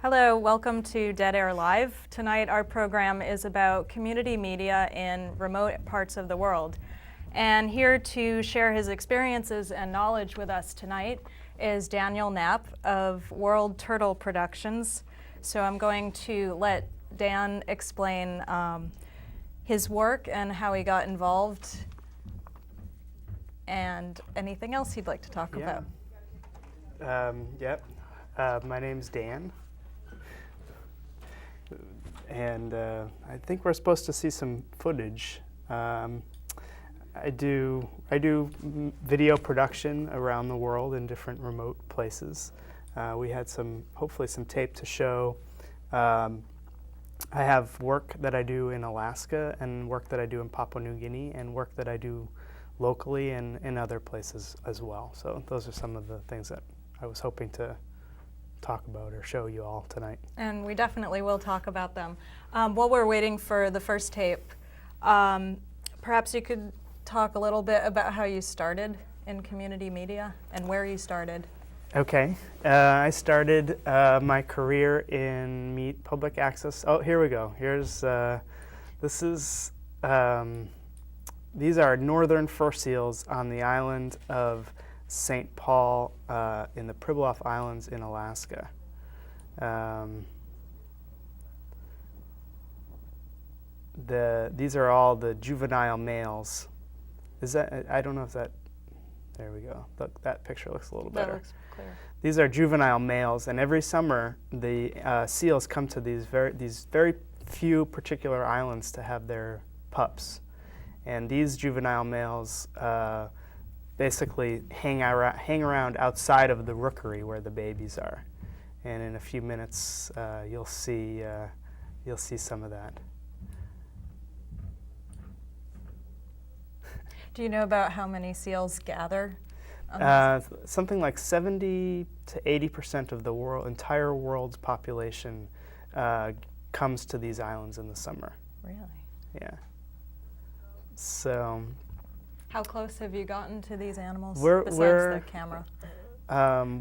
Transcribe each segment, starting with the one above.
Hello, welcome to Dead Air Live. Tonight our program is about community media in remote parts of the world. And here to share his experiences and knowledge with us tonight is Daniel Knapp of World Turtle Productions. So I'm going to let Dan explain his work and how he got involved and anything else he'd like to talk about. My name's Dan. And I think we're supposed to see some footage. I do video production around the world in different remote places. We had hopefully some tape to show. I have work that I do in Alaska and work that I do in Papua New Guinea and work that I do locally and in other places as well. So those are some of the things that I was hoping to talk about or show you all tonight. And we definitely will talk about them. While we're waiting for the first tape, perhaps you could talk a little bit about how you started in community media and where you started. Okay. I started my career in public access. Oh, here we go. These are northern fur seals on the island of St. Paul in the Pribilof Islands in Alaska. These are all the juvenile males. I don't know if that, there we go. Look, that picture looks a little better. That looks clear. These are juvenile males, and every summer the seals come to these very few particular islands to have their pups. And these juvenile males basically hang around outside of the rookery where the babies are, and in a few minutes you'll see some of that. Do you know about how many seals gather? Something like 70 to 80% of the entire world's population comes to these islands in the summer. Really? Yeah. So. How close have you gotten to these animals besides the camera?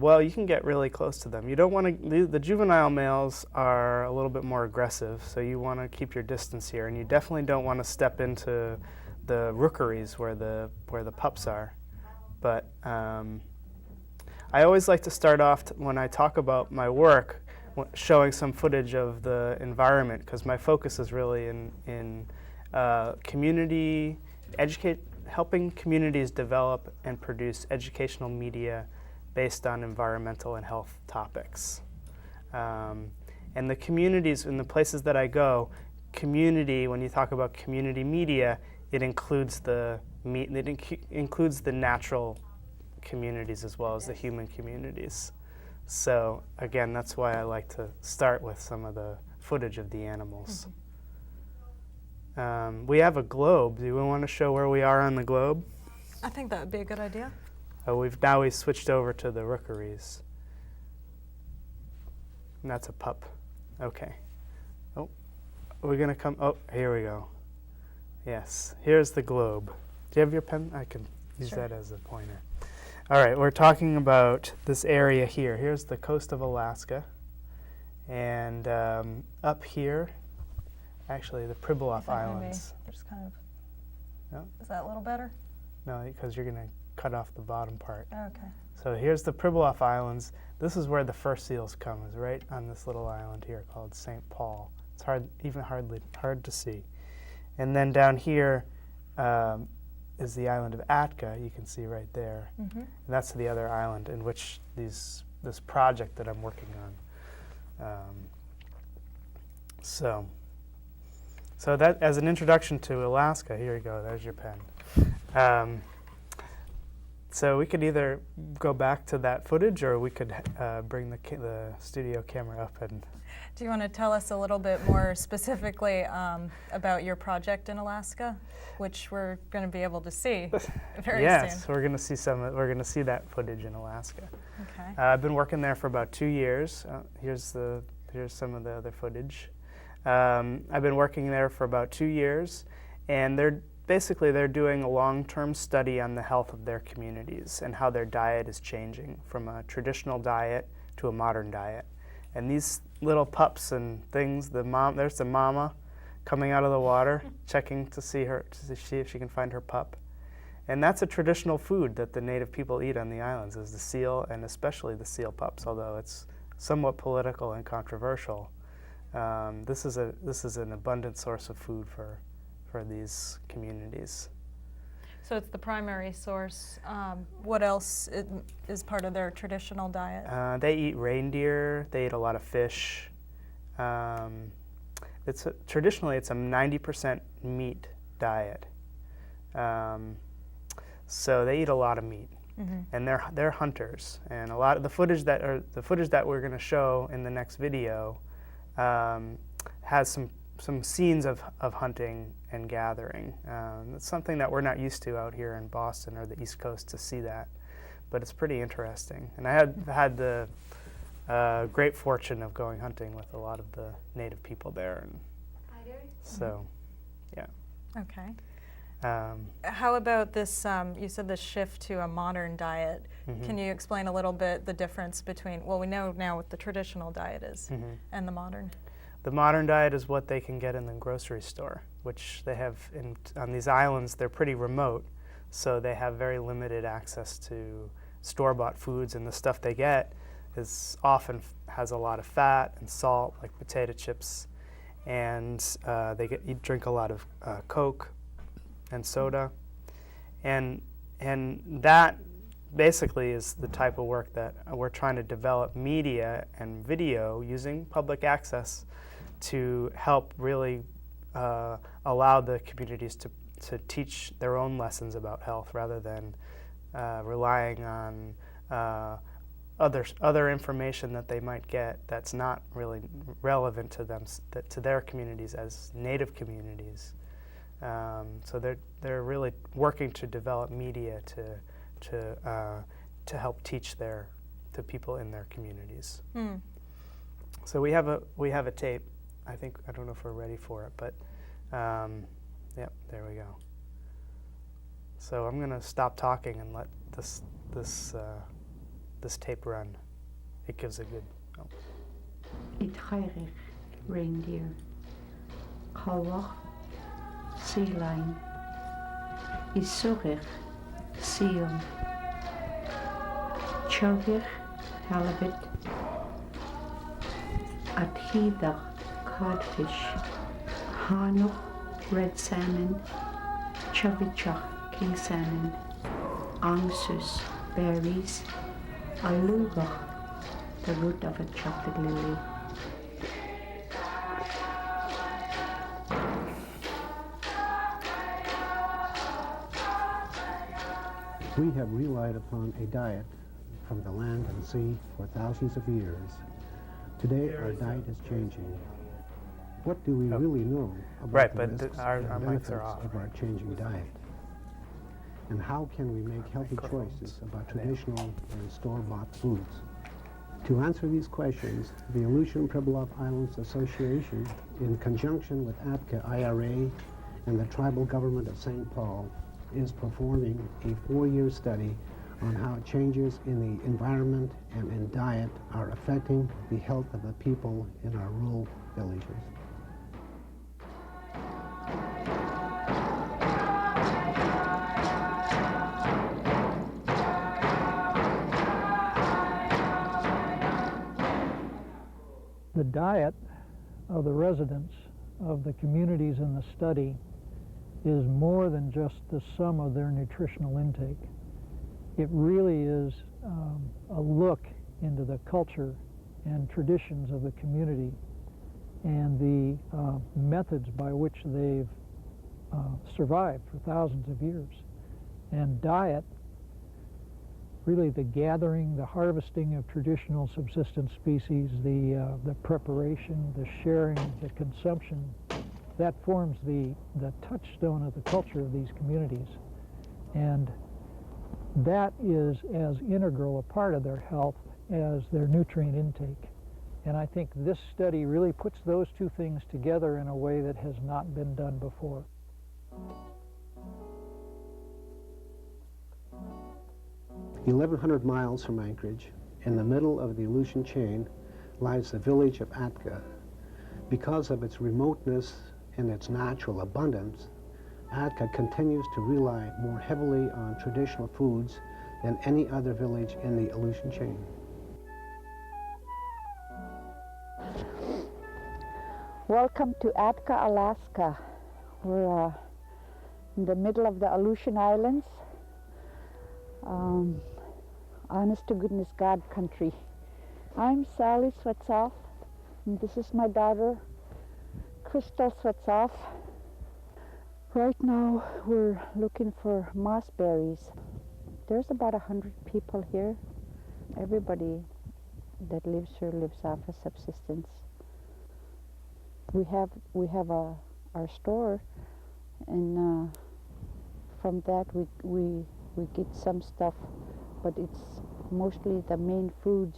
Well, you can get really close to them. You don't want to. The juvenile males are a little bit more aggressive, so you want to keep your distance here, and you definitely don't want to step into the rookeries where the pups are. But I always like to start off when I talk about my work, showing some footage of the environment, because my focus is really in community helping communities develop and produce educational media based on environmental and health topics. And the communities, in the places that I go, when you talk about community media, it includes the natural communities as well as the human communities. So again, that's why I like to start with some of the footage of the animals. Mm-hmm. We have a globe. Do we want to show where we are on the globe? I think that would be a good idea. Oh, we've switched over to the rookeries. And that's a pup. Okay. Oh, we're going to come. Oh, here we go. Yes, here's the globe. Do you have your pen? I can use that as a pointer. All right, we're talking about this area here. Here's the coast of Alaska. And up here, actually, the Pribilof Islands. Just kind of. No? Is that a little better? No, because you're going to cut off the bottom part. Okay. So here's the Pribilof Islands. This is where the fur seals come, is right on this little island here called St. Paul. It's hard to see. And then down here is the island of Atka, you can see right there. Mm-hmm. And that's the other island in which this project that I'm working on. So that, as an introduction to Alaska, here you go, there's your pen. So we could either go back to that footage, or we could bring the studio camera up. And do you want to tell us a little bit more specifically about your project in Alaska, which we're going to be able to see very soon? Yes, we're going to see We're going to see that footage in Alaska. Okay. I've been working there for about 2 years. Here's some of the other footage. I've been working there for about 2 years, and they're doing a long-term study on the health of their communities and how their diet is changing from a traditional diet to a modern diet. And these little pups and things, there's the mama coming out of the water, checking to see if she can find her pup. And that's a traditional food that the native people eat on the islands, is the seal, and especially the seal pups, although it's somewhat political and controversial. This is an abundant source of food for these communities. So it's the primary source. What else is part of their traditional diet? They eat reindeer. They eat a lot of fish. Traditionally, it's a 90% meat diet. So they eat a lot of meat, and they're hunters. And a lot of the footage that we're going to show in the next video has some scenes of hunting and gathering. It's something that we're not used to out here in Boston or the East Coast to see that, but it's pretty interesting. And I had the great fortune of going hunting with a lot of the native people there, and so, yeah. Okay. How about this, you said the shift to a modern diet. Can you explain a little bit the difference between, well, we know now what the traditional diet is and the modern? The modern diet is what they can get in the grocery store, which they have on these islands. They're pretty remote, so they have very limited access to store-bought foods, and the stuff they get is often has a lot of fat and salt, like potato chips, and you drink a lot of Coke and soda, and that basically is the type of work that we're trying to develop, media and video using public access to help really allow the communities to teach their own lessons about health rather than relying on other information that they might get that's not really relevant to them, to their communities as native communities. So they're really working to develop media to help teach to people in their communities. So we have a tape. I don't know if we're ready for it, but yep, there we go. So I'm gonna stop talking and let this tape run. It gives a good. Itchairig, reindeer. Chawach, sea lion. Isorich, seal. Chorich, halibut. Adhidach, codfish. Hanoch, red salmon. Chovichach, king salmon. Angsus, berries. Alugach, the root of a chocolate lily. We have relied upon a diet from the land and sea for thousands of years. Today, our diet is changing. What do we really know about the risks and benefits of our changing diet? And how can we make healthy choices about traditional and store-bought foods? To answer these questions, the Aleutian Pribilof Islands Association, in conjunction with APCA IRA and the tribal government of St. Paul, is performing a 4-year study on how changes in the environment and in diet are affecting the health of the people in our rural villages. The diet of the residents of the communities in the study is more than just the sum of their nutritional intake. It really is a look into the culture and traditions of the community and the methods by which they've survived for thousands of years. And diet, really the gathering, the harvesting of traditional subsistence species, the preparation, the sharing, the consumption, that forms the touchstone of the culture of these communities. And that is as integral a part of their health as their nutrient intake. And I think this study really puts those two things together in a way that has not been done before. 1,100 miles from Anchorage, in the middle of the Aleutian chain, lies the village of Atka. Because of its remoteness and its natural abundance, Atka continues to rely more heavily on traditional foods than any other village in the Aleutian chain. Welcome to Atka, Alaska. We're in the middle of the Aleutian Islands. Honest to goodness God country. I'm Sally Swetzoff, and this is my daughter, Crystal Swetzoff. Right now we're looking for mossberries. There's about 100 people here. Everybody that lives here lives off of subsistence. We have our store, and from that we get some stuff, but it's mostly the main foods.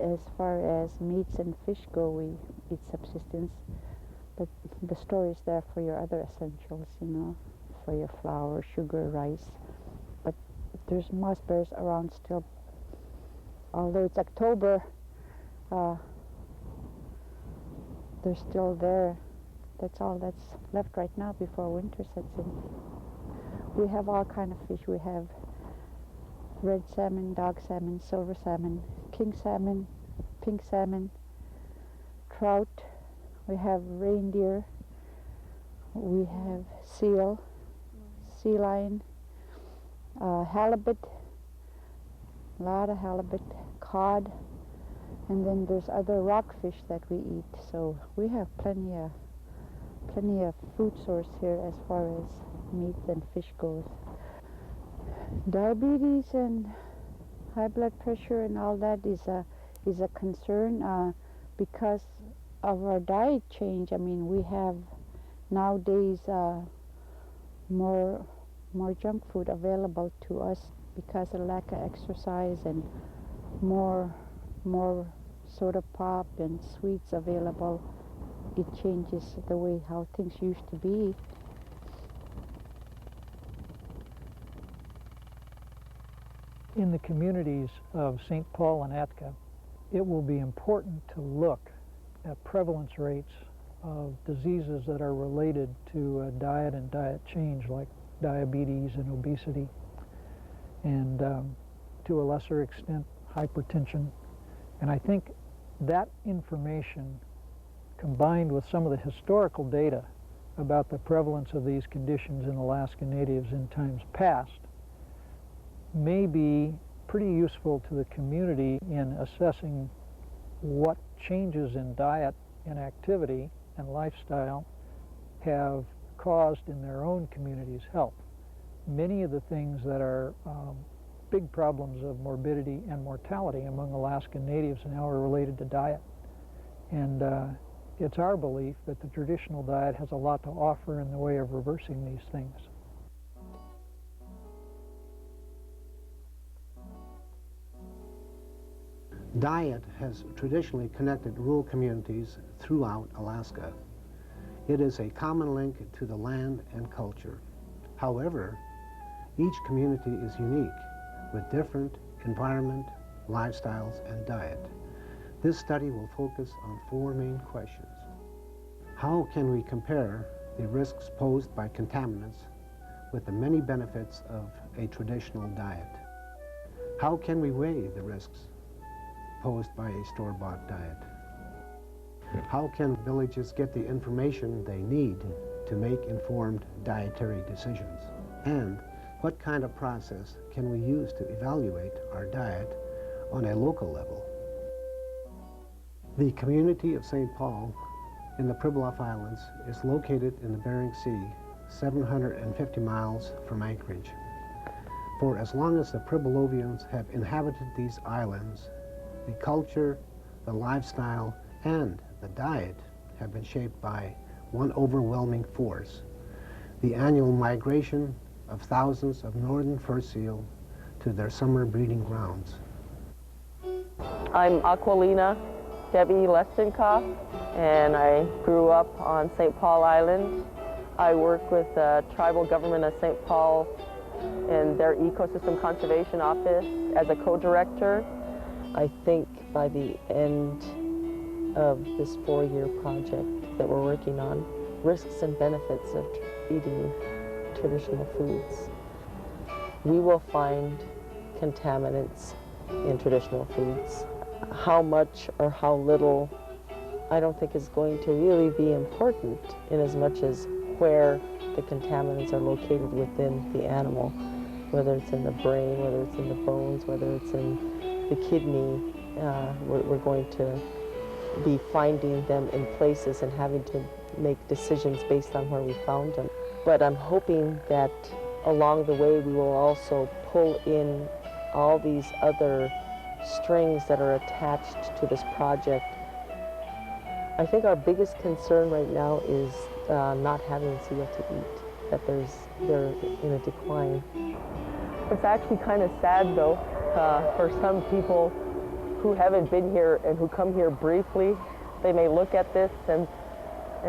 As far as meats and fish go, we eat subsistence, but the store is there for your other essentials, you know, for your flour, sugar, rice. But there's mossberries around still. Although it's October, they're still there. That's all that's left right now before winter sets in. We have all kind of fish. We have red salmon, dog salmon, silver salmon, king salmon, pink salmon, trout. We have reindeer. We have seal, sea lion, halibut, a lot of halibut, cod, and then there's other rockfish that we eat. So we have plenty of food source here as far as meat and fish goes. Diabetes and high blood pressure and all that is a concern because of our diet change. I mean, we have nowadays more junk food available to us because of lack of exercise, and more soda pop and sweets available. It changes the way how things used to be. In the communities of St. Paul and Atka, it will be important to look at prevalence rates of diseases that are related to diet and diet change, like diabetes and obesity, and to a lesser extent, hypertension. And I think that information, combined with some of the historical data about the prevalence of these conditions in Alaska Natives in times past, may be pretty useful to the community in assessing what changes in diet and activity and lifestyle have caused in their own community's health. Many of the things that are big problems of morbidity and mortality among Alaskan Natives now are related to diet. And it's our belief that the traditional diet has a lot to offer in the way of reversing these things. Diet has traditionally connected rural communities throughout Alaska. It is a common link to the land and culture. However, each community is unique with different environment, lifestyles, and diet. This study will focus on 4 main questions. How can we compare the risks posed by contaminants with the many benefits of a traditional diet? How can we weigh the risks posed by a store-bought diet? How can villages get the information they need to make informed dietary decisions? And what kind of process can we use to evaluate our diet on a local level? The community of St. Paul in the Pribilof Islands is located in the Bering Sea, 750 miles from Anchorage. For as long as the Pribilovians have inhabited these islands, the culture, the lifestyle, and the diet have been shaped by one overwhelming force: the annual migration of thousands of northern fur seal to their summer breeding grounds. I'm Aquilina Debbie Lestenkoff, and I grew up on St. Paul Island. I work with the tribal government of St. Paul in their Ecosystem Conservation Office as a co-director. I think by the end of this 4-year project that we're working on, risks and benefits of eating traditional foods. We will find contaminants in traditional foods. How much or how little, I don't think is going to really be important, in as much as where the contaminants are located within the animal, whether it's in the brain, whether it's in the bones, whether it's in the kidney. We're going to be finding them in places and having to make decisions based on where we found them. But I'm hoping that along the way we will also pull in all these other strings that are attached to this project. I think our biggest concern right now is not having seal to eat, that they're in a decline. It's actually kind of sad though, for some people who haven't been here and who come here briefly. They may look at this and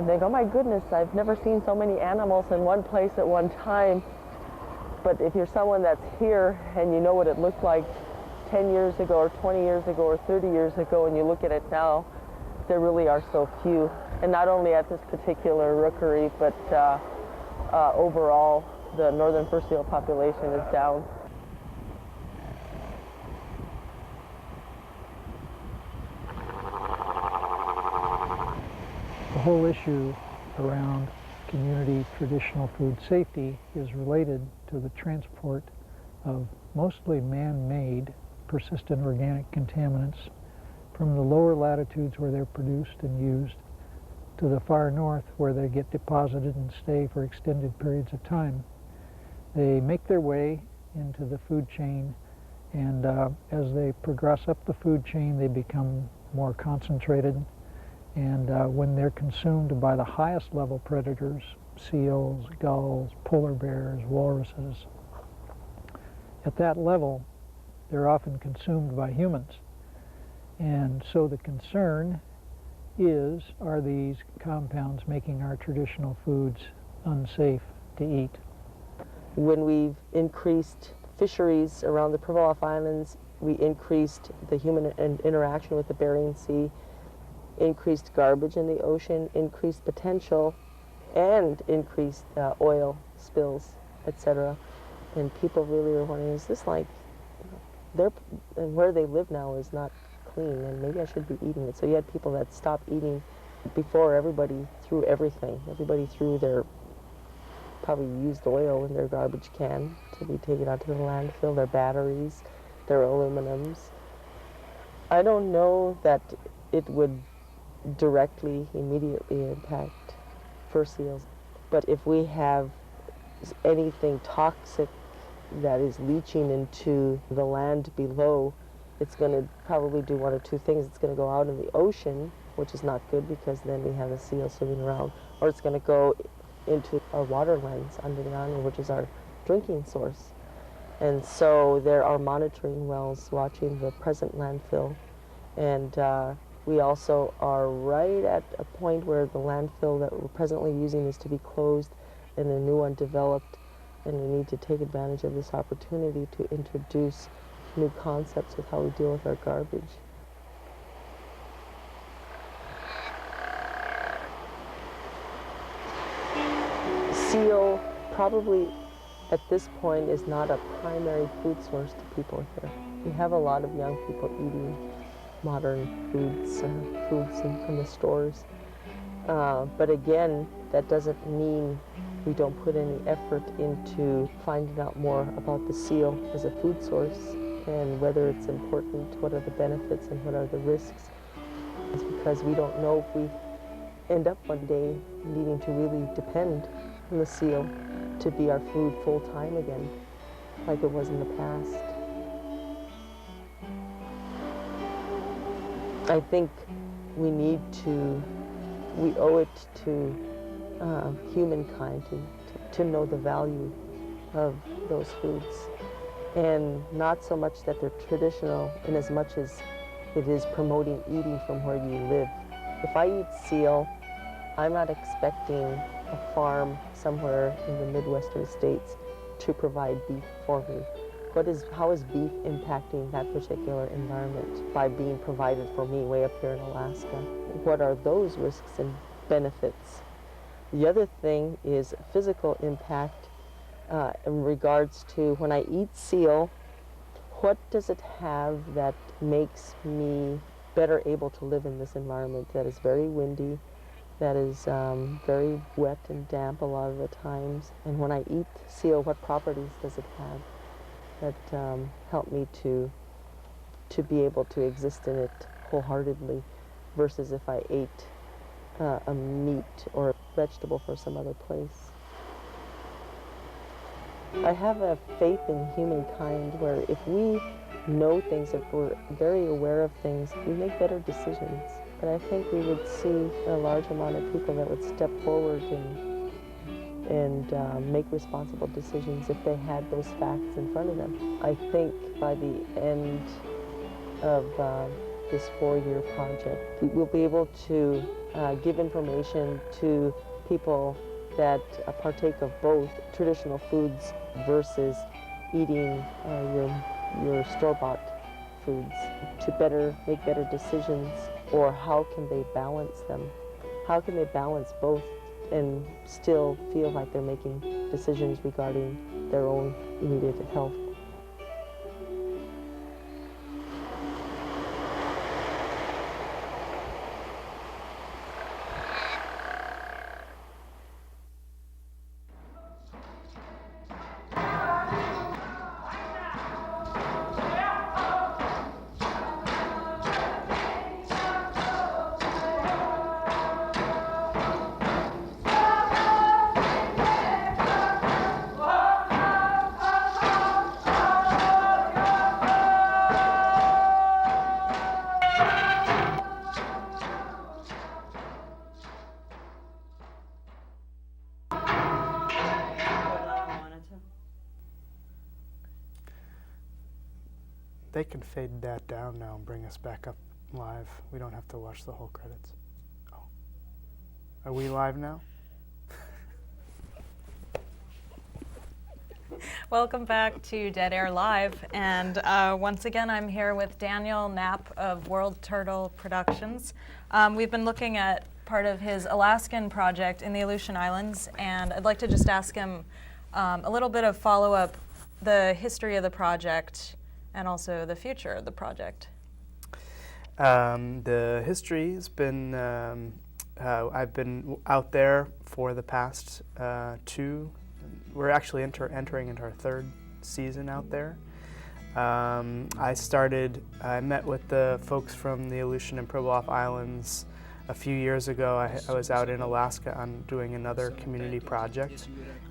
think, oh my goodness, I've never seen so many animals in one place at one time. But if you're someone that's here and you know what it looked like 10 years ago or 20 years ago or 30 years ago, and you look at it now, there really are so few. And not only at this particular rookery, but overall, the northern fur seal population is down. The whole issue around community traditional food safety is related to the transport of mostly man-made persistent organic contaminants from the lower latitudes where they're produced and used to the far north where they get deposited and stay for extended periods of time. They make their way into the food chain, and as they progress up the food chain, they become more concentrated. And when they're consumed by the highest level predators, seals, gulls, polar bears, walruses, at that level, they're often consumed by humans. And so the concern is, are these compounds making our traditional foods unsafe to eat? When we've increased fisheries around the Pribilof Islands, we increased the human interaction with the Bering Sea, increased garbage in the ocean, increased potential, and increased oil spills, etc. And people really are wondering, is this like, and where they live now is not clean, and maybe I should be eating it. So you had people that stopped eating before everybody threw everything. Everybody threw their probably used oil in their garbage can to be taken out to the landfill, their batteries, their aluminums. I don't know that it would directly, immediately impact fur seals, but if we have anything toxic that is leaching into the land below, it's going to probably do one of two things. It's going to go out in the ocean, which is not good because then we have the seals swimming around, or it's going to go into our water lines under the island, which is our drinking source. And so there are monitoring wells watching the present landfill, and we also are right at a point where the landfill that we're presently using is to be closed and a new one developed, and we need to take advantage of this opportunity to introduce new concepts with how we deal with our garbage. Seal probably at this point is not a primary food source to people here. We have a lot of young people eating modern foods from the stores. But again, that doesn't mean we don't put any effort into finding out more about the seal as a food source and whether it's important, what are the benefits and what are the risks. It's because we don't know if we end up one day needing to really depend on the seal to be our food full time again, like it was in the past. I think we owe it to humankind to know the value of those foods, and not so much that they're traditional in as much as it is promoting eating from where you live. If I eat seal, I'm not expecting a farm somewhere in the Midwestern states to provide beef for me. how is beef impacting that particular environment by being provided for me way up here in Alaska? What are those risks and benefits? The other thing is physical impact in regards to when I eat seal, what does it have that makes me better able to live in this environment that is very windy, that is very wet and damp a lot of the times? And when I eat seal, what properties does it have that help me to be able to exist in it wholeheartedly, versus if I ate a meat or a vegetable from some other place? I have a faith in humankind where if we know things, if we're very aware of things, we make better decisions. But I think we would see a large amount of people that would step forward and make responsible decisions if they had those facts in front of them. I think by the end of this 4-year project, we'll be able to give information to people that partake of both traditional foods versus eating your store-bought foods, to make better decisions, or how can they balance them? How can they balance both and still feel like they're making decisions regarding their own immediate health? They can fade that down now and bring us back up live. We don't have to watch the whole credits. Oh. Are we live now? Welcome back to Dead Air Live, and once again I'm here with Daniel Knapp of World Turtle Productions. We've been looking at part of his Alaskan project in the Aleutian Islands, and I'd like to just ask him a little bit of follow-up, the history of the project and also the future of the project. The history has been, I've been out there for the past we're actually entering into our 3rd season out there. I met with the folks from the Aleutian and Pribilof Islands a few years ago. I was out in Alaska on doing another community project,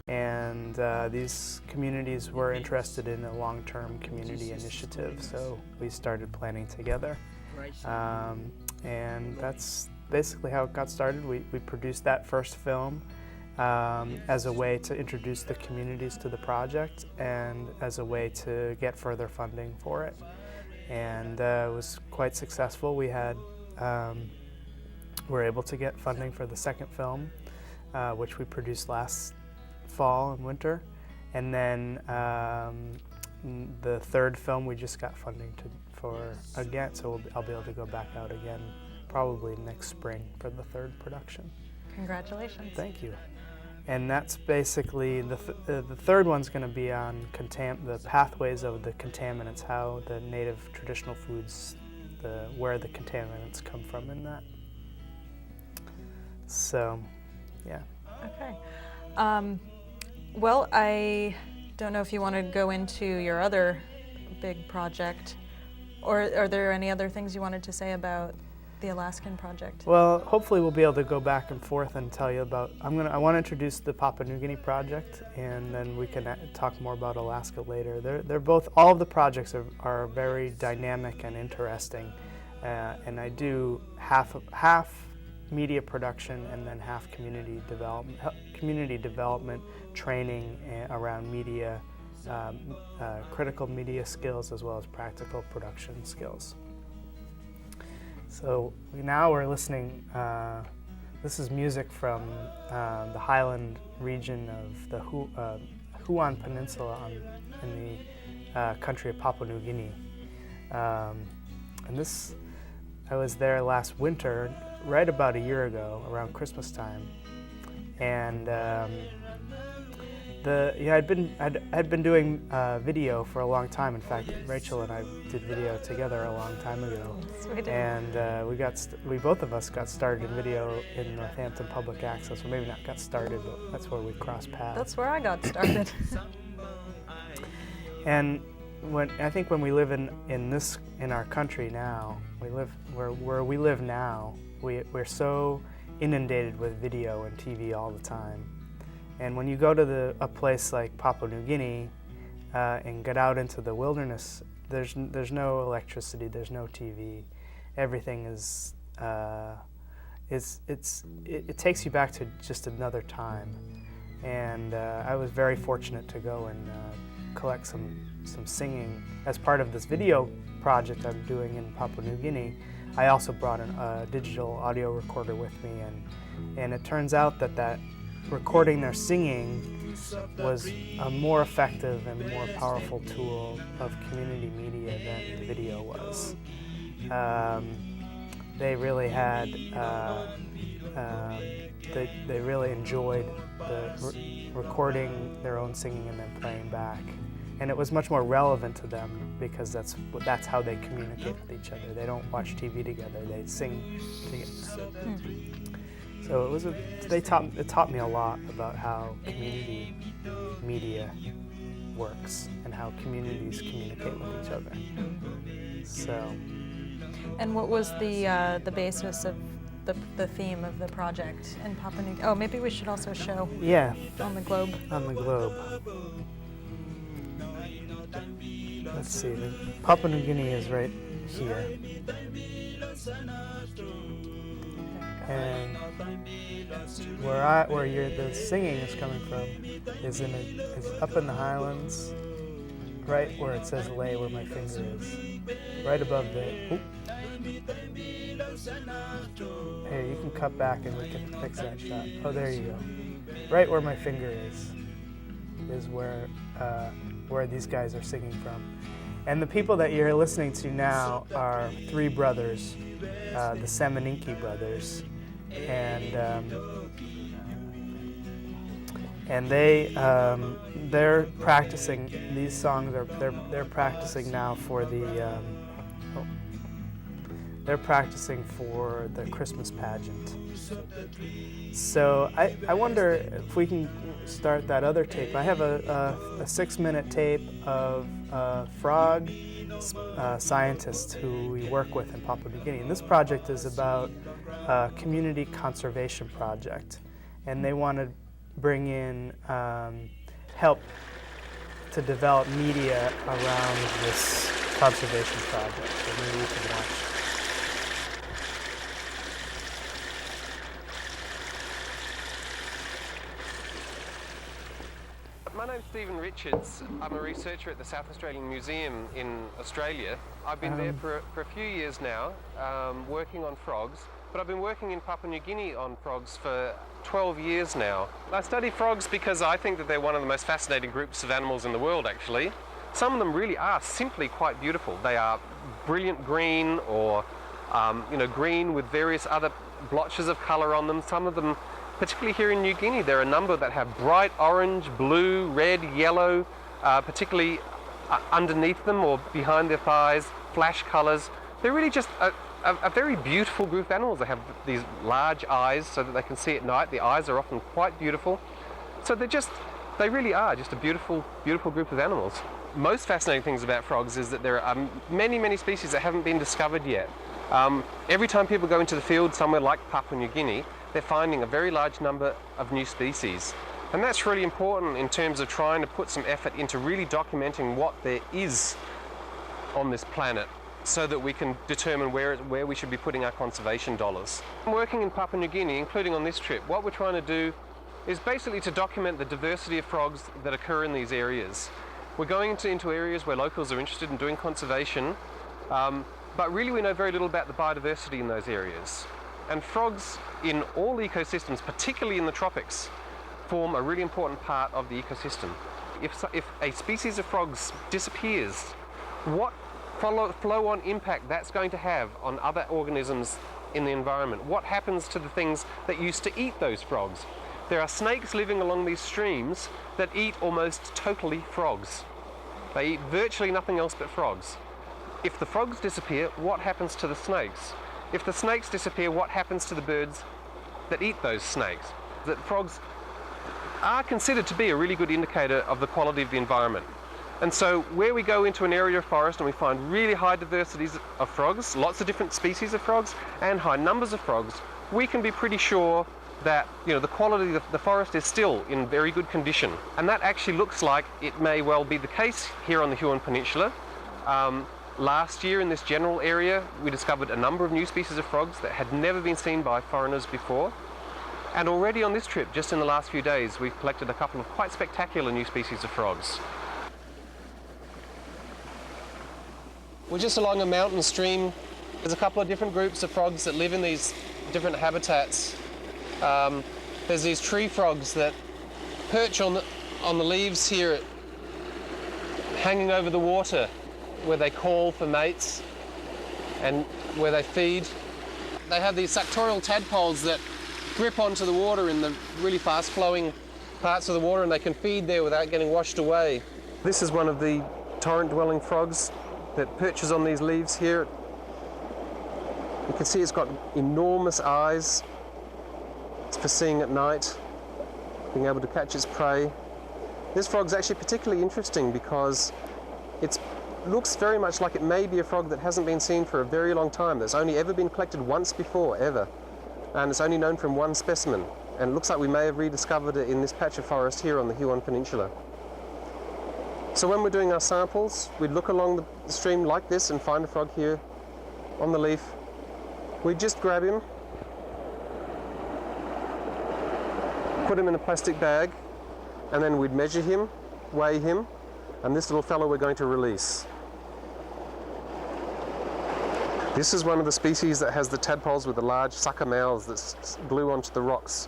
and these communities were interested in a long-term community initiative, so we started planning together. And that's basically how it got started. We produced that first film as a way to introduce the communities to the project and as a way to get further funding for it. And it was quite successful. We were able to get funding for the second film, which we produced last fall and winter. And then the third film we just got funding for again, so I'll be able to go back out again probably next spring for the 3rd production. Congratulations. Thank you. And that's basically, the 3rd one's going to be on the pathways of the contaminants, how the native traditional foods, where the contaminants come from in that. So, yeah. Okay. Well, I don't know if you want to go into your other big project, or are there any other things you wanted to say about the Alaskan project? Well, hopefully we'll be able to go back and forth and tell you about, I want to introduce the Papua New Guinea project, and then we can talk more about Alaska later. They're both, all of the projects are very dynamic and interesting, and I do half media production and then half community development training around media, critical media skills as well as practical production skills. So now we're listening, this is music from the Highland region of the Huon Peninsula in the country of Papua New Guinea. I was there last winter, right about a year ago, around Christmas time, and I'd been doing video for a long time. In fact, Rachel and I did video together a long time ago, and we both of us got started in video in Northampton Public Access, or maybe not got started, but that's where we crossed paths. That's where I got started. And I think when we live in our country now, where we live now, we're so inundated with video and TV all the time. And when you go to a place like Papua New Guinea and get out into the wilderness, there's no electricity, there's no TV. Everything is it takes you back to just another time. And I was very fortunate to go and collect some singing as part of this video project I'm doing in Papua New Guinea. I also brought a digital audio recorder with me, and it turns out that recording their singing was a more effective and more powerful tool of community media than the video was. They really had, they really enjoyed recording their own singing and then playing back. And it was much more relevant to them because that's how they communicate with each other. They don't watch TV together, they sing together. So it taught me a lot about how community media works and how communities communicate with each other. So. And what was the basis of the theme of the project in Papua New Guinea? Oh, maybe we should also show. Yeah. On the globe. On the globe. Let's see. Papua New Guinea is right here. And where the singing is coming from is up in the highlands, right where it says "lay where my finger is," right above the. Oop. Hey, you can cut back and we can fix that shot. Oh, there you go. Right where my finger is where these guys are singing from. And the people that you're listening to now are three brothers, the Semeninki brothers, and they're practicing these songs. They're practicing now for they're practicing for the Christmas pageant. So I wonder if we can start that other tape. I have a 6-minute tape of a frog scientist who we work with in Papua New Guinea. And this project is about a community conservation project. And they want to bring in help to develop media around this conservation project. So maybe you can watch. My name's Stephen Richards. I'm a researcher at the South Australian Museum in Australia. I've been there for a few years now, working on frogs, but I've been working in Papua New Guinea on frogs for 12 years now. I study frogs because I think that they're one of the most fascinating groups of animals in the world, actually. Some of them really are simply quite beautiful. They are brilliant green or green with various other blotches of colour on them. Some of them, particularly here in New Guinea, there are a number that have bright orange, blue, red, yellow, particularly underneath them or behind their thighs, flash colours. They're really just a very beautiful group of animals. They have these large eyes so that they can see at night. The eyes are often quite beautiful. So they really are just a beautiful, beautiful group of animals. Most fascinating things about frogs is that there are many, many species that haven't been discovered yet. Every time people go into the field somewhere like Papua New Guinea, they're finding a very large number of new species. And that's really important in terms of trying to put some effort into really documenting what there is on this planet so that we can determine where we should be putting our conservation dollars. Working in Papua New Guinea, including on this trip, what we're trying to do is basically to document the diversity of frogs that occur in these areas. We're going into areas where locals are interested in doing conservation, but really we know very little about the biodiversity in those areas. And frogs in all ecosystems, particularly in the tropics, form a really important part of the ecosystem. if a species of frogs disappears, what flow-on impact that's going to have on other organisms in the environment. What happens to the things that used to eat those frogs? There are snakes living along these streams that eat almost totally frogs. They eat virtually nothing else but frogs. If the frogs disappear, what happens to the snakes? If the snakes disappear, what happens to the birds that eat those snakes? That frogs are considered to be a really good indicator of the quality of the environment. And so where we go into an area of forest and we find really high diversities of frogs, lots of different species of frogs and high numbers of frogs, we can be pretty sure that the quality of the forest is still in very good condition. And that actually looks like it may well be the case here on the Huon Peninsula. Last year in this general area we discovered a number of new species of frogs that had never been seen by foreigners before. And already on this trip, just in the last few days, we've collected a couple of quite spectacular new species of frogs. We're just along a mountain stream. There's a couple of different groups of frogs that live in these different habitats. There's these tree frogs that perch on the leaves here, hanging over the water, where they call for mates and where they feed. They have these suctorial tadpoles that grip onto the water in the really fast-flowing parts of the water, and they can feed there without getting washed away. This is one of the torrent-dwelling frogs that perches on these leaves here. You can see it's got enormous eyes. It's for seeing at night, being able to catch its prey. This frog's actually particularly interesting because it looks very much like it may be a frog that hasn't been seen for a very long time, that's only ever been collected once before, ever. And it's only known from one specimen. And it looks like we may have rediscovered it in this patch of forest here on the Huon Peninsula. So when we're doing our samples, we'd look along the stream like this and find a frog here on the leaf. We'd just grab him, put him in a plastic bag, and then we'd measure him, weigh him, and this little fellow we're going to release. This is one of the species that has the tadpoles with the large sucker mouths that glue onto the rocks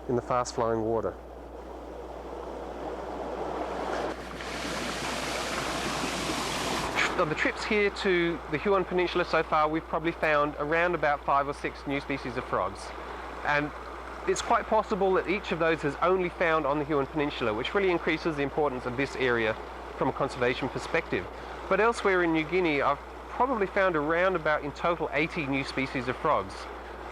in the fast-flowing water. On the trips here to the Huon Peninsula so far, we've probably found around about 5 or 6 new species of frogs. And it's quite possible that each of those is only found on the Huon Peninsula, which really increases the importance of this area from a conservation perspective. But elsewhere in New Guinea, I've probably found around about in total 80 new species of frogs.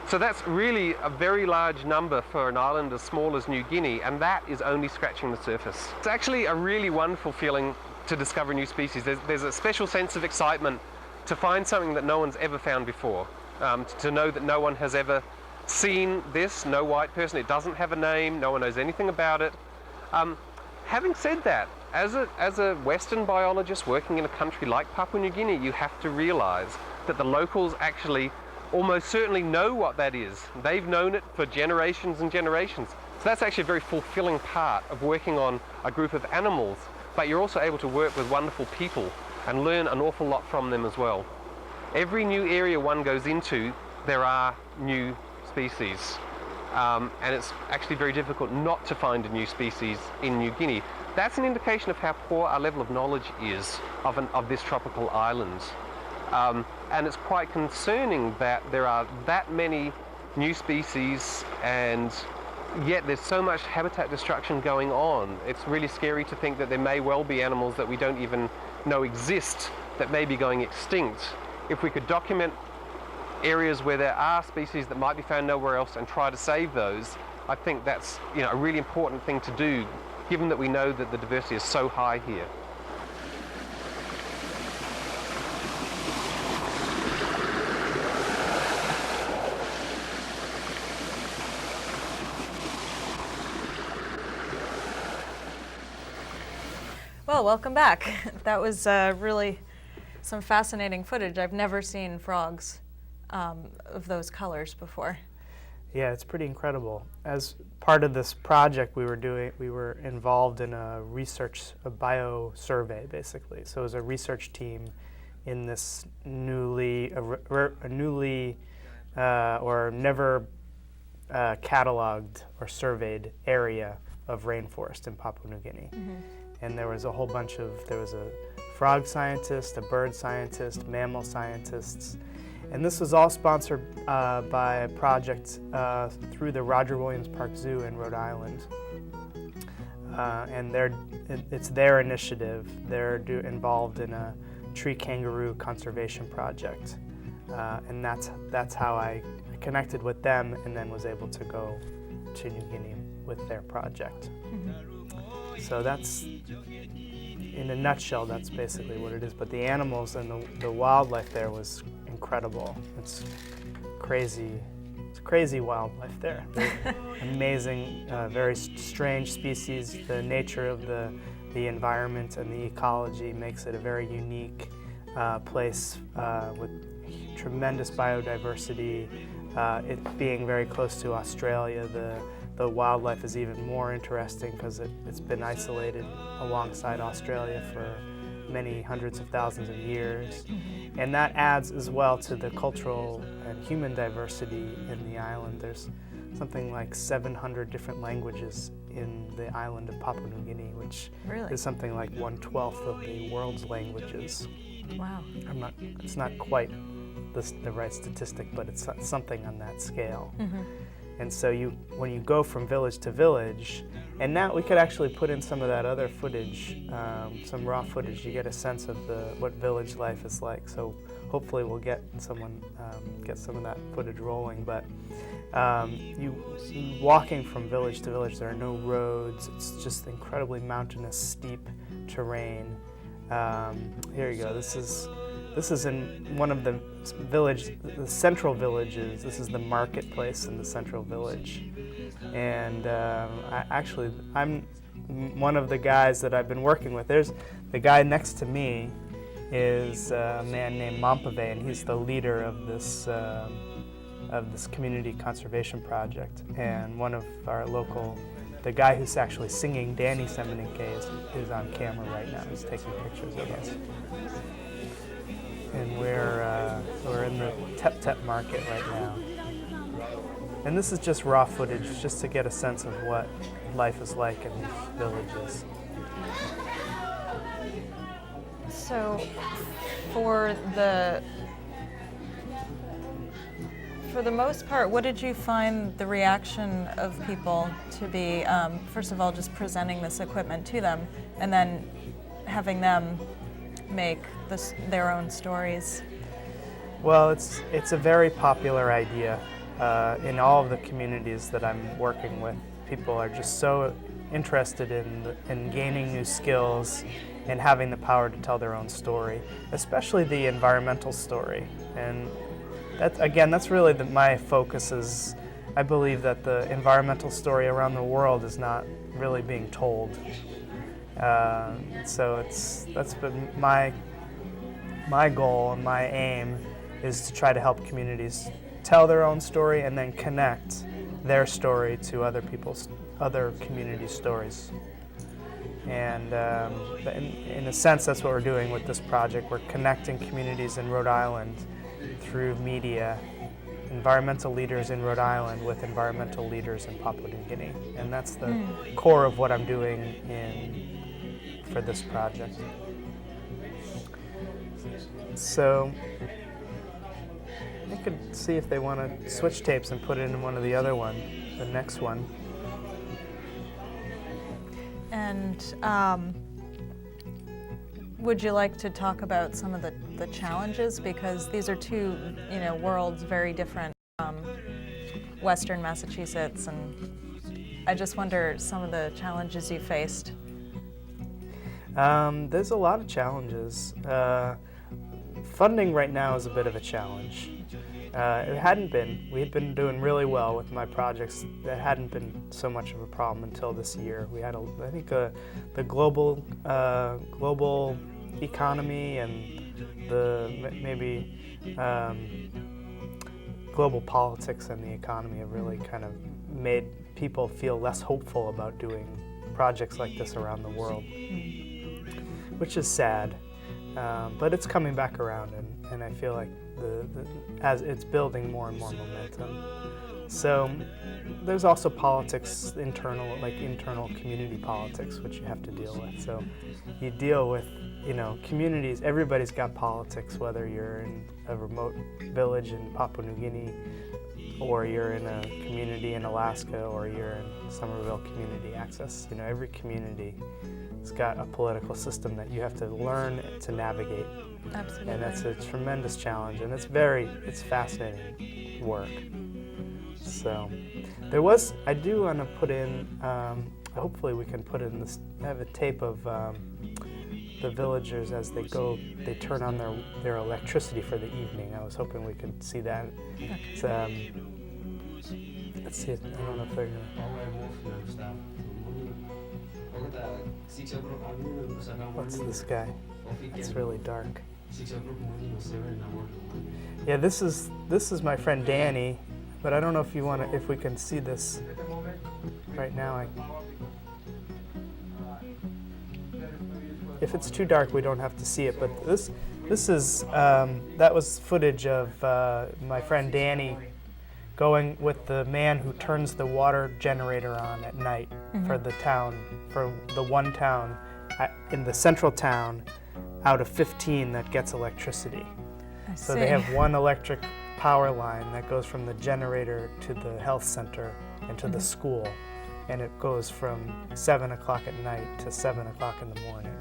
So that's really a very large number for an island as small as New Guinea, and that is only scratching the surface. It's actually a really wonderful feeling to discover new species. There's a special sense of excitement to find something that no one's ever found before, to know that no one has ever seen this, no white person, it doesn't have a name, no one knows anything about it. Having said that, as a Western biologist working in a country like Papua New Guinea, you have to realize that the locals actually almost certainly know what that is. They've known it for generations and generations. So that's actually a very fulfilling part of working on a group of animals, but you're also able to work with wonderful people and learn an awful lot from them as well. Every new area one goes into, there are new species. And it's actually very difficult not to find a new species in New Guinea. That's an indication of how poor our level of knowledge is of this tropical island. And it's quite concerning that there are that many new species and yet there's so much habitat destruction going on. It's really scary to think that there may well be animals that we don't even know exist that may be going extinct. If we could document areas where there are species that might be found nowhere else and try to save those, I think that's a really important thing to do, given that we know that the diversity is so high here. Well, welcome back. That was really some fascinating footage. I've never seen frogs of those colors before. Yeah, it's pretty incredible. As part of this project we were involved in a bio survey, basically. So it was a research team in this newly or never cataloged or surveyed area of rainforest in Papua New Guinea. Mm-hmm. and there was a whole bunch of, there was a frog scientist, a bird scientist, mammal scientists, and this was all sponsored by a project through the Roger Williams Park Zoo in Rhode Island. And it's their initiative. They're involved in a tree kangaroo conservation project, and that's how I connected with them, and then was able to go to New Guinea with their project. Mm-hmm. So that's, in a nutshell, that's basically what it is. But the animals and the wildlife there was incredible. It's crazy. It's crazy wildlife there. Amazing, very strange species. The nature of the environment and the ecology makes it a very unique place with tremendous biodiversity. It being very close to Australia, the wildlife is even more interesting because it's been isolated alongside Australia for many hundreds of thousands of years. And that adds as well to the cultural and human diversity in the island. There's something like 700 different languages in the island of Papua New Guinea, which Really? is something like 1/12 of the world's languages. Wow. It's not quite the right statistic, but it's something on that scale. Mm-hmm. And so when you go from village to village, and now we could actually put in some of that other footage, some raw footage, you get a sense of what village life is like. So hopefully we'll get some of that footage rolling. But you walking from village to village, there are no roads. It's just incredibly mountainous, steep terrain. Here you go. This is in one of the central villages. This is the marketplace in the central village. And I'm one of the guys that I've been working with. There's the guy next to me is a man named Mampave, and he's the leader of this community conservation project. And one of our the guy who's actually singing, Danny Semenike, is on camera right now. He's taking pictures of us. And we're in the Tep market right now. And this is just raw footage, just to get a sense of what life is like in these villages. So, for the most part, what did you find the reaction of people to be, first of all, just presenting this equipment to them, and then having them make their own stories? Well, it's a very popular idea in all of the communities that I'm working with. People are just so interested in gaining new skills and having the power to tell their own story, especially the environmental story. And that's really my focus is, I believe that the environmental story around the world is not really being told. So that's been my goal and my aim is to try to help communities tell their own story and then connect their story to other community stories. And in a sense, that's what we're doing with this project. We're connecting communities in Rhode Island through media, environmental leaders in Rhode Island with environmental leaders in Papua New Guinea. And that's the core of what I'm doing for this project. So I could see if they want to switch tapes and put it in one of the next one. And would you like to talk about some of the challenges? Because these are two, worlds very different from Western Massachusetts, and I just wonder some of the challenges you faced. There's a lot of challenges. Funding right now is a bit of a challenge. It hadn't been. We had been doing really well with my projects. That hadn't been so much of a problem until this year. We had, I think, the global economy and global politics and the economy have really kind of made people feel less hopeful about doing projects like this around the world, which is sad. But it's coming back around, and I feel like as it's building more and more momentum. So there's also politics, internal community politics, which you have to deal with. So you deal with, communities, everybody's got politics, whether you're in a remote village in Papua New Guinea, or you're in a community in Alaska, or you're in Somerville Community Access. Every community has got a political system that you have to learn to navigate. Absolutely. And that's a tremendous challenge, and it's fascinating work. So I do want to put in, hopefully we can put in this, I have a tape of the villagers as they turn on their electricity for the evening. I was hoping we could see that. It's, let's see, I don't know if they're what's this guy? It's really dark. Yeah, this is my friend Danny, but I don't know if we can see this right now. If it's too dark, we don't have to see it. But this is that was footage of my friend Danny going with the man who turns the water generator on at night for the town, for the one town in the central town out of 15 that gets electricity. So they have one electric power line that goes from the generator to the health center and to the school, and it goes from 7 o'clock at night to 7 o'clock in the morning.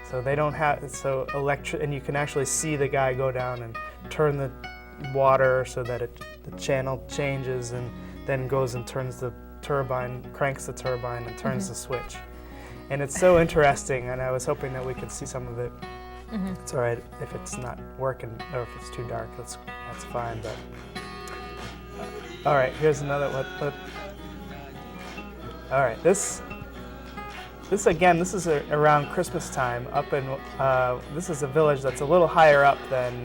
So they don't have, and you can actually see the guy go down and turn the water so that the channel changes, and then goes and turns the turbine, cranks the turbine and turns the switch. And it's so interesting, and I was hoping that we could see some of it. It's all right if it's not working, or if it's too dark, that's fine, but all right, here's another one. All right, this again, this is around Christmas time up in, this is a village that's a little higher up than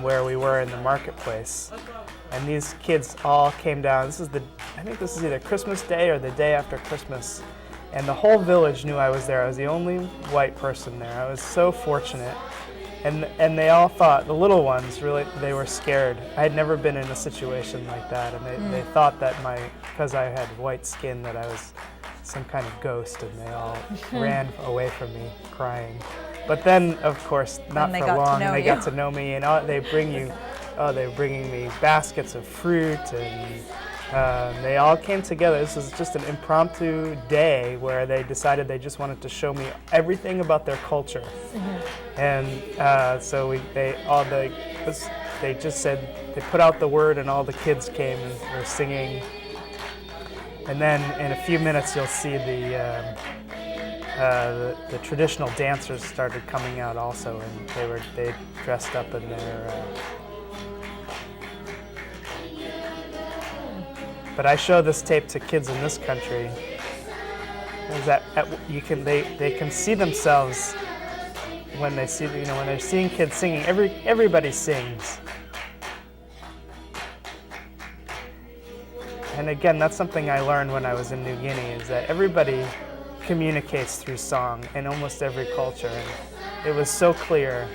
where we were in the marketplace. And these kids all came down. I think this is either Christmas Day or the day after Christmas. And the whole village knew I was there. I was the only white person there. I was so fortunate. And they all thought, the little ones, really, they were scared. I had never been in a situation like that. And they thought that because I had white skin, that I was some kind of ghost. And they all ran away from me, crying. But then, of course, not for long, they got to know me. And they were bringing me baskets of fruit, and they all came together. This was just an impromptu day where they decided they just wanted to show me everything about their culture. And so they just said, they put out the word, and all the kids came and were singing. And then in a few minutes you'll see the traditional dancers started coming out also, and they dressed up in their but I show this tape to kids in this country, is that they can see themselves when they see, when they're seeing kids singing. Everybody sings. And again, that's something I learned when I was in New Guinea, is that everybody communicates through song in almost every culture. And it was so clear.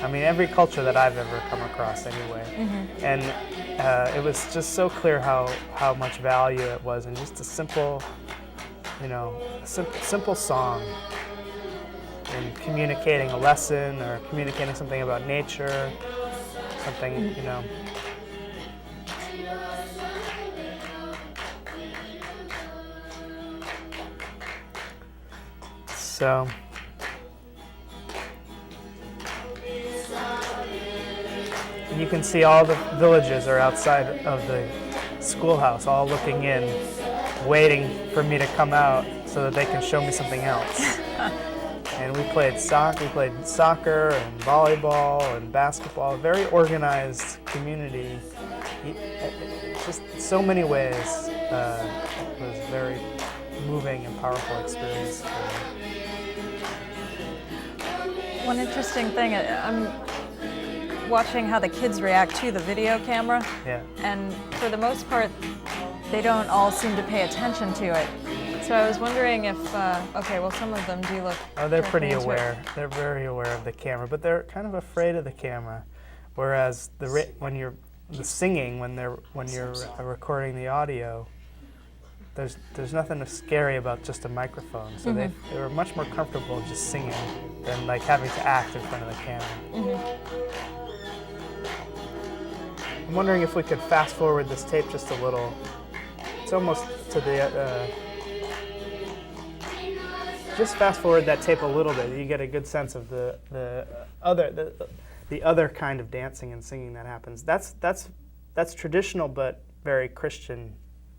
I mean, every culture that I've ever come across anyway. And it was just so clear how much value it was in just a simple, simple song, and communicating a lesson or communicating something about nature, something, So. You can see all the villagers are outside of the schoolhouse, all looking in, waiting for me to come out so that they can show me something else. And we played soccer and volleyball and basketball, a very organized community. Just so many ways. It was a very moving and powerful experience for me. One interesting thing, I'm watching how the kids react to the video camera. Yeah. And for the most part, they don't all seem to pay attention to it. So I was wondering if, some of them do look. Oh, they're pretty aware. They're very aware of the camera, but they're kind of afraid of the camera. Whereas when you're the singing when you're recording the audio. There's nothing scary about just a microphone, so they were much more comfortable just singing than like having to act in front of the camera. I'm wondering if we could fast forward this tape just a little. It's almost to the. Just fast forward that tape a little bit. You get a good sense of the other kind of dancing and singing that happens. That's traditional, but very Christian.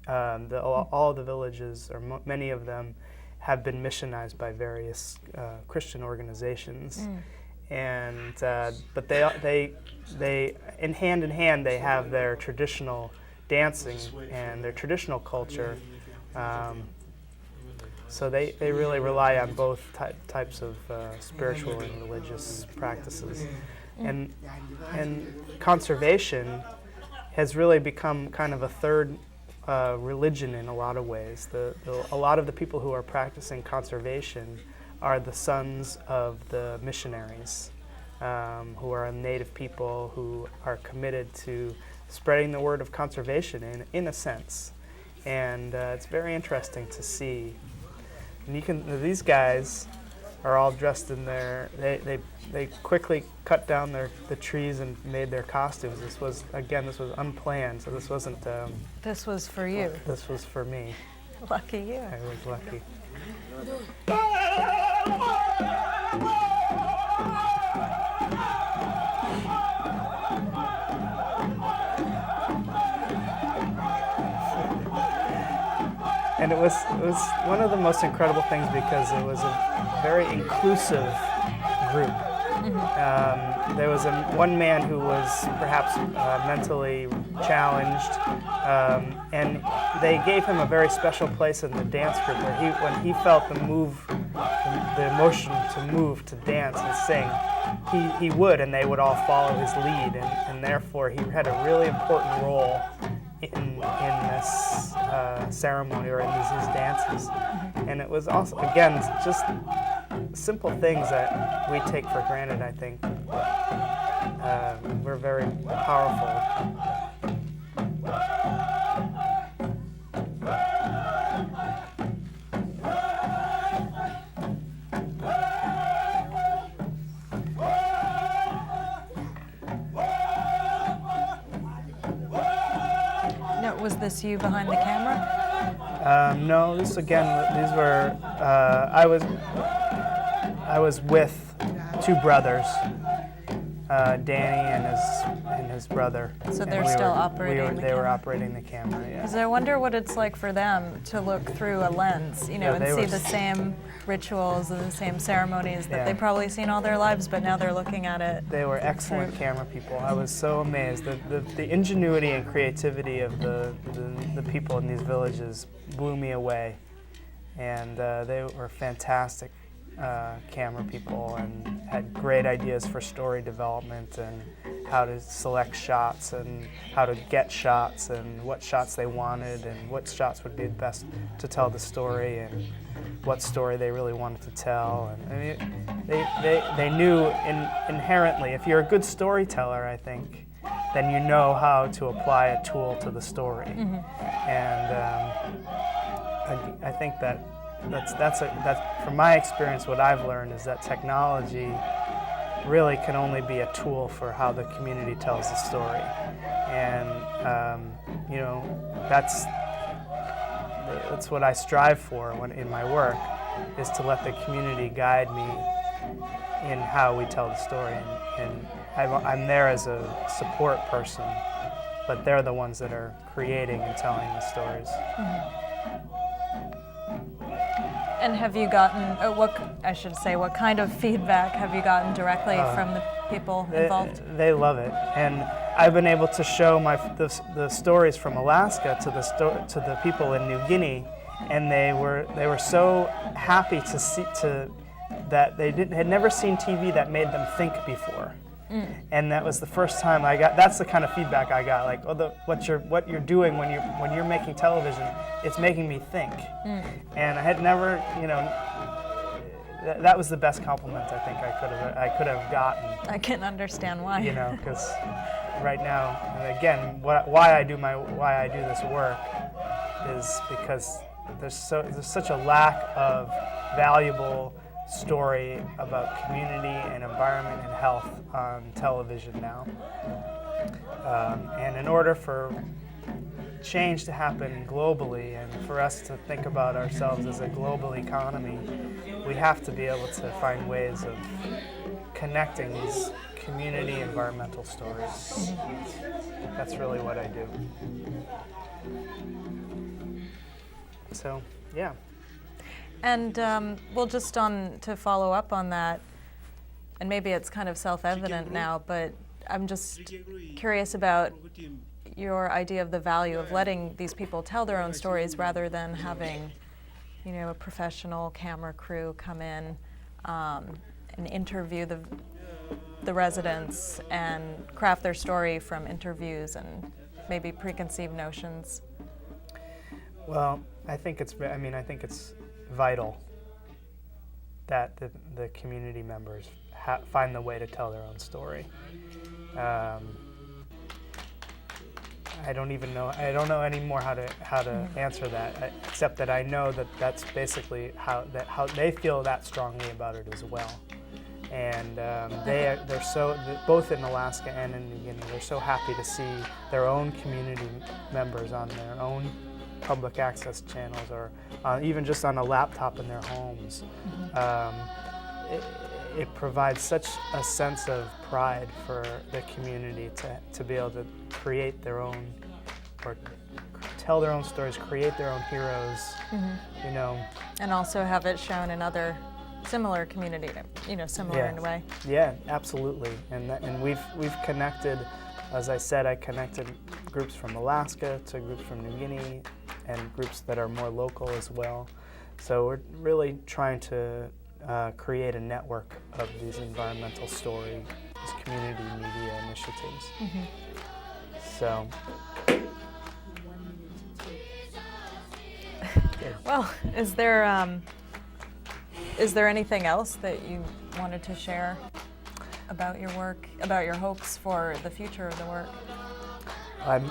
All the villages, or many of them, have been missionized by various Christian organizations, and but they in hand they have their traditional dancing and their traditional culture. So they really rely on both types of spiritual and religious practices, and conservation has really become kind of a third religion in a lot of ways. A lot of the people who are practicing conservation are the sons of the missionaries, who are native people who are committed to spreading the word of conservation in a sense. And it's very interesting to see. And these guys are all dressed in they quickly cut down the trees and made their costumes. This was unplanned, so this wasn't. This was for you. This was for me. Lucky you. I was lucky. And it was one of the most incredible things because it was a very inclusive group. There was one man who was perhaps mentally challenged, and they gave him a very special place in the dance group where when he felt the emotion to move, to dance and sing, he would, and they would all follow his lead, and therefore he had a really important role in this ceremony or in these dances. And it was also, again, just simple things that we take for granted, I think. Were very powerful. Was this you behind the camera? No, these were, I was with two brothers, Danny and his brother. So they're still operating the camera? They were operating the camera, yeah. Because I wonder what it's like for them to look through a lens, and see the same rituals and the same ceremonies that they've probably seen all their lives, but now they're looking at it. They were excellent camera people. I was so amazed. The ingenuity and creativity of the people in these villages blew me away. And they were fantastic camera people and had great ideas for story development and how to select shots and how to get shots and what shots they wanted and what shots would be best to tell the story and what story they really wanted to tell. And I mean, they knew inherently, if you're a good storyteller, I think, then you know how to apply a tool to the story. And I think that's from my experience, what I've learned is that technology really can only be a tool for how the community tells the story. And that's what I strive for in my work, is to let the community guide me in how we tell the story. And I'm there as a support person, but they're the ones that are creating and telling the stories. And have you gotten, what kind of feedback have you gotten directly from the people involved? They love it, and I've been able to show the stories from Alaska to the people in New Guinea, and they were so happy to see that they had never seen TV that made them think before. And that was the first time I got. That's the kind of feedback I got. Like, what you're doing when you're making television, it's making me think. And I had never, that was the best compliment I think I could have gotten. I can understand why. Because right now, and again, why I do this work is because there's such a lack of valuable story about community and environment and health on television now. And in order for change to happen globally and for us to think about ourselves as a global economy, we have to be able to find ways of connecting these community environmental stories. That's really what I do. So, yeah. And well, just to follow up on that, and maybe it's kind of self-evident now, but I'm just curious about your idea of the value of letting these people tell their own stories rather than having, a professional camera crew come in and interview the residents and craft their story from interviews and maybe preconceived notions. Well, I think it's vital that the community members find the way to tell their own story. I don't know anymore how to answer that, except that I know that that's basically how they feel that strongly about it as well. And they're so, both in Alaska and in New Guinea, they're so happy to see their own community members on their own public access channels, or even just on a laptop in their homes. It provides such a sense of pride for the community to be able to create their own, or tell their own stories, create their own heroes, And also have it shown in other similar community, similar in a way. Yeah, absolutely. And we've connected, as I said, I connected groups from Alaska to groups from New Guinea and groups that are more local as well. So we're really trying to create a network of these environmental stories, these community media initiatives. So. Well, is there anything else that you wanted to share about your work, about your hopes for the future of the work? I'm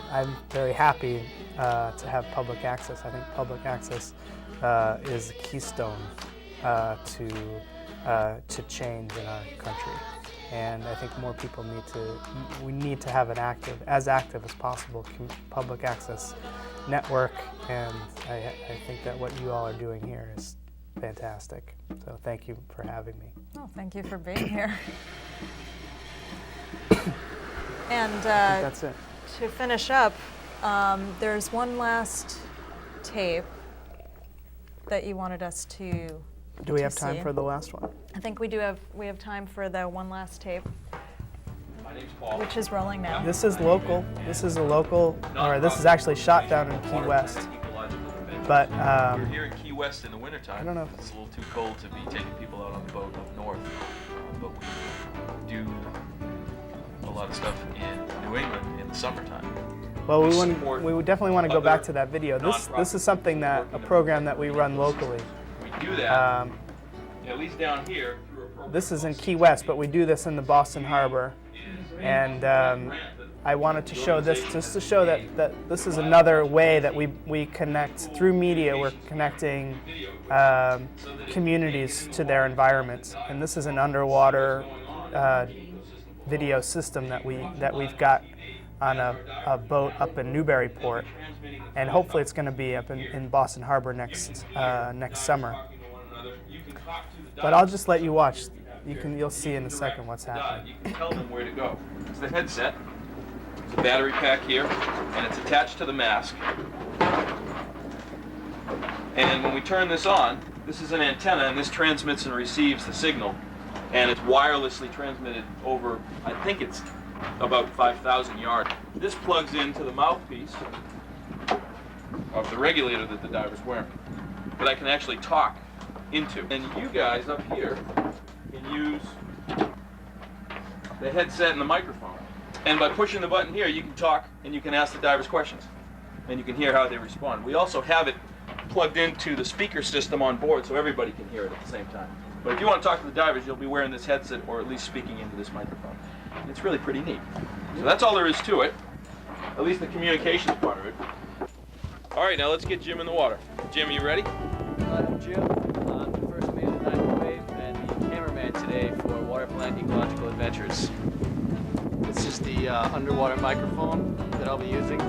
very happy to have public access. I think public access is a keystone to change in our country, and I think more people we need to have as active as possible public access network, and I think that what you all are doing here is fantastic. So thank you for having me. Oh, thank you for being here. And I think that's it. To finish up, there's one last tape that you wanted us to Do we have see. time for the last one? I think we have time for the one last tape, My name's Paul. which is rolling now. This is local. This is this is actually shot down in Key West. But We're here in Key West in the wintertime. I don't know if it's a little too cold to be taking people out on the boat up north. But we do a lot of stuff in New England in the summertime. well, we would definitely want to go back to that video. This is something a program that we run locally. We do that, at least down here. Through a program This is in Key West, but we do this in the Boston Harbor. And I wanted to show this just to show that this is another way that we connect through media. We're connecting communities to their environments, and this is an underwater video system that we've got on a boat up in Newburyport, and hopefully it's going to be up in Boston Harbor next summer. But I'll just let you watch. You'll see in a second what's happening. You can tell them where to go. It's the headset. There's a battery pack here, and it's attached to the mask. And when we turn this on, this is an antenna, and this transmits and receives the signal. And it's wirelessly transmitted over, I think it's about 5,000 yards. This plugs into the mouthpiece of the regulator that the diver's wearing, that I can actually talk into. And you guys up here can use the headset and the microphone. And by pushing the button here, you can talk and you can ask the divers questions. And you can hear how they respond. We also have it plugged into the speaker system on board so everybody can hear it at the same time. But if you want to talk to the divers, you'll be wearing this headset or at least speaking into this microphone. It's really pretty neat. So that's all there is to it, at least the communications part of it. All right, now let's get Jim in the water. Jim, you ready? I'm Jim. I'm the first man in Ninth Wave and the cameraman today for Waterplant Ecological Adventures. This is the underwater microphone that I'll be using.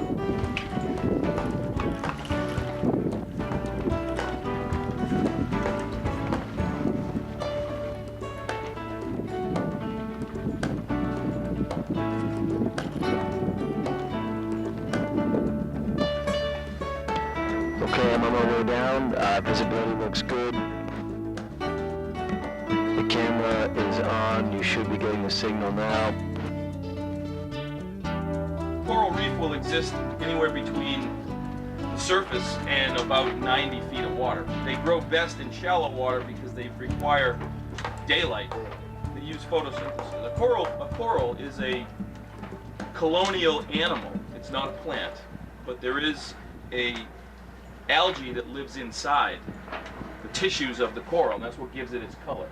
Okay, I'm on my way down. Visibility looks good. The camera is on. You should be getting the signal now. Coral reef will exist anywhere between the surface and about 90 feet of water. They grow best in shallow water because they require daylight. They use photosynthesis. A coral is a colonial animal. It's not a plant, but there is a algae that lives inside the tissues of the coral, and that's what gives it its color.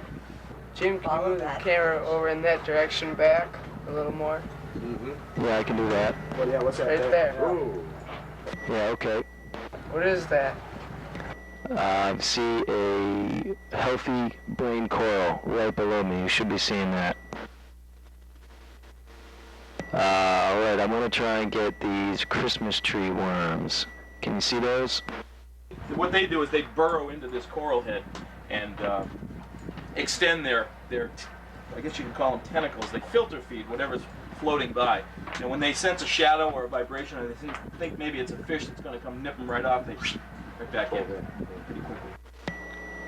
Jim, can you move the camera over in that direction back a little more? Yeah, I can do that. Well, yeah, what's that? Right there. Yeah, okay. What is that? I see a healthy brain coral right below me. You should be seeing that. All right, I'm going to try and get these Christmas tree worms. Can you see those? What they do is they burrow into this coral head and extend their, I guess you can call them tentacles. They filter feed whatever's floating by. And when they sense a shadow or a vibration, or they think maybe it's a fish that's going to come nip them right off, they right back in pretty quickly.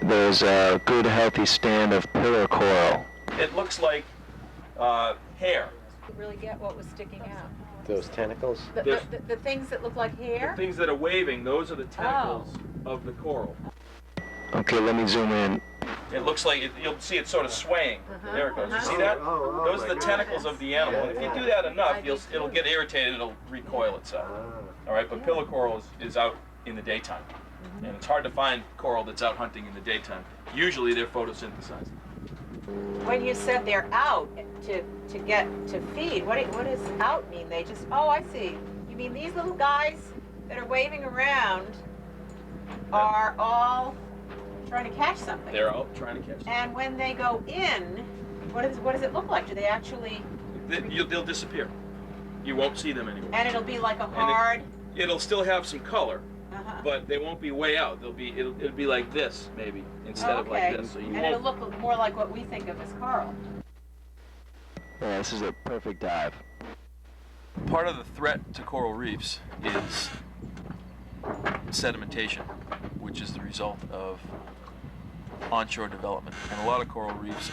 There's a good healthy stand of pillar coral. It looks like hair. Really get what was sticking out. Those tentacles? The things that look like hair? The things that are waving, those are the tentacles of the coral. Okay, let me zoom in. It looks like, you'll see it sort of swaying. There it goes. You see that? Those are the tentacles of the animal. And if you do that enough, it'll get irritated, it'll recoil itself. All right, but pillar coral is out in the daytime. And it's hard to find coral that's out hunting in the daytime. Usually they're photosynthesized. When you said they're out to get to feed, what does out mean? They just, oh, I see. You mean these little guys that are waving around are all trying to catch something? They're all trying to catch something. And when they go in, what does it look like? Do they actually? They'll disappear. You won't see them anymore. And it'll be like a hard. It'll still have some color, but they won't be way out. It'll be like this maybe instead of like this. So you and it'll look more like what we think of as coral. Yeah, this is a perfect dive. Part of the threat to coral reefs is sedimentation, which is the result of onshore development. And a lot of coral reefs